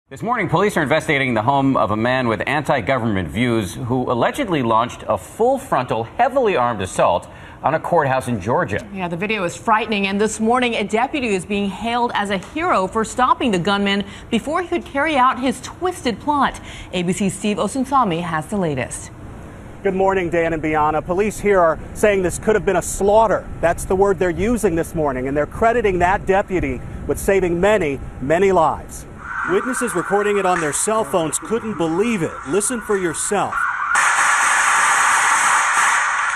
This morning, police are investigating the home of a man with anti-government views who allegedly launched a full-frontal, heavily armed assault on a courthouse in Georgia. Yeah, the video is frightening, and this morning a deputy is being hailed as a hero for stopping the gunman before he could carry out his twisted plot. ABC's Steve Osunsami has the latest. Good morning, Dan and Bianna. Police here are saying this could have been a slaughter. That's the word they're using this morning, and they're crediting that deputy with saving many, many lives. Witnesses recording it on their cell phones couldn't believe it. Listen for yourself.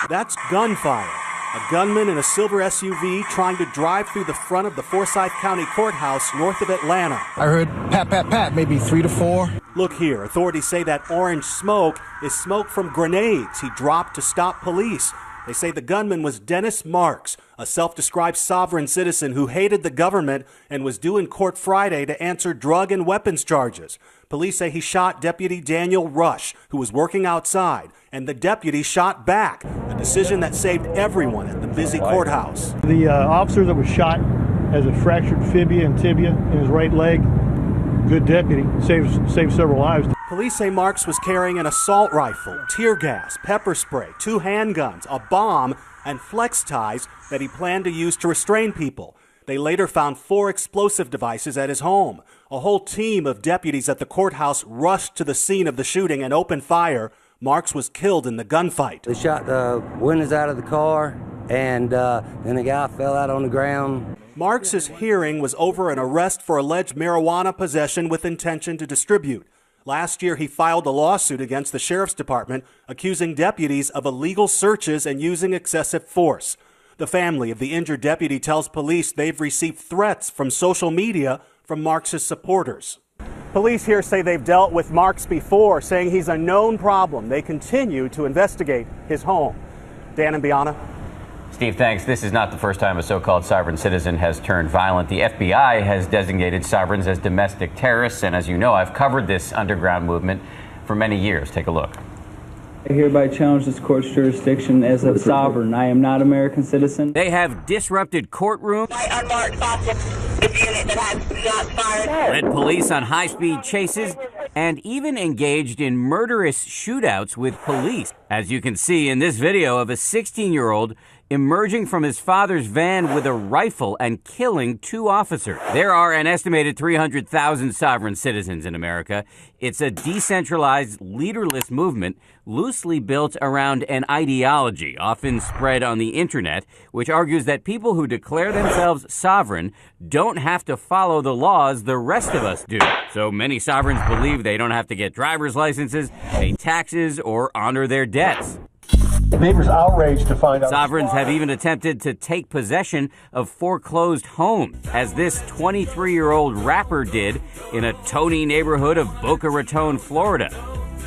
That's gunfire. A gunman in a silver SUV trying to drive through the front of the Forsyth County Courthouse north of Atlanta. I heard pat, pat, pat, maybe 3 to 4. Look here. Authorities say that orange smoke is smoke from grenades he dropped to stop police. They say the gunman was Dennis Marks, a self-described sovereign citizen who hated the government and was due in court Friday to answer drug and weapons charges. Police say he shot Deputy Daniel Rush, who was working outside, and the deputy shot back, a decision that saved everyone at the busy courthouse. The officer that was shot has a fractured fibula and tibia in his right leg. Good deputy, saved several lives. Police say Marks was carrying an assault rifle, tear gas, pepper spray, 2 handguns, a bomb, and flex ties that he planned to use to restrain people. They later found 4 explosive devices at his home. A whole team of deputies at the courthouse rushed to the scene of the shooting and opened fire. Marks was killed in the gunfight. They shot the windows out of the car, and then the guy fell out on the ground. Marks's hearing was over an arrest for alleged marijuana possession with intention to distribute. Last year, he filed a lawsuit against the sheriff's department, accusing deputies of illegal searches and using excessive force. The family of the injured deputy tells police they've received threats from social media from Marks's supporters. Police here say they've dealt with Marks before, saying he's a known problem. They continue to investigate his home. Dan and Bianna. Steve, thanks. This is not the first time a so-called sovereign citizen has turned violent. The FBI has designated sovereigns as domestic terrorists, and as you know, I've covered this underground movement for many years. Take a look. I hereby challenge this court's jurisdiction as a sovereign. I am not an American citizen. They have disrupted courtrooms, led police on high-speed chases, and even engaged in murderous shootouts with police, as you can see in this video of a 16-year-old emerging from his father's van with a rifle and killing 2 officers. There are an estimated 300,000 sovereign citizens in America. It's a decentralized, leaderless movement loosely built around an ideology, often spread on the internet, which argues that people who declare themselves sovereign don't have to follow the laws the rest of us do. So many sovereigns believe they don't have to get driver's licenses, pay taxes, or honor their debts. Neighbors outraged to find out. Sovereigns have even attempted to take possession of foreclosed homes, as this 23-year-old rapper did in a Tony neighborhood of Boca Raton, Florida.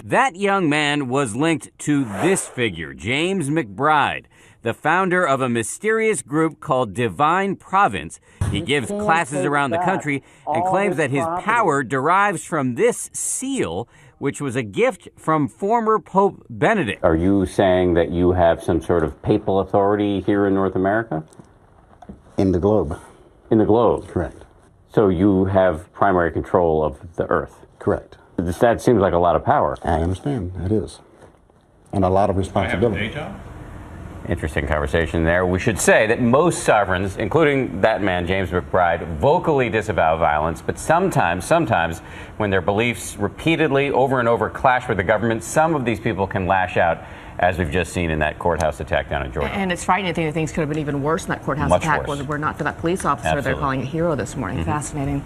That young man was linked to this figure, James McBride, the founder of a mysterious group called Divine Province. He gives classes around the country and claims that his power derives from this seal, which was a gift from former Pope Benedict. Are you saying that you have some sort of papal authority here in North America? In the globe. In the globe? Correct. So you have primary control of the earth? Correct. That seems like a lot of power. I understand. It is. And a lot of responsibility. Interesting conversation there. We should say that most sovereigns, including that man, James McBride, vocally disavow violence, but sometimes, when their beliefs repeatedly, over and over, clash with the government, some of these people can lash out, as we've just seen in that courthouse attack down in Georgia. And it's frightening to think that things could have been even worse than that courthouse Much attack worse. were not for that police officer. Absolutely. They're calling a hero this morning. Fascinating.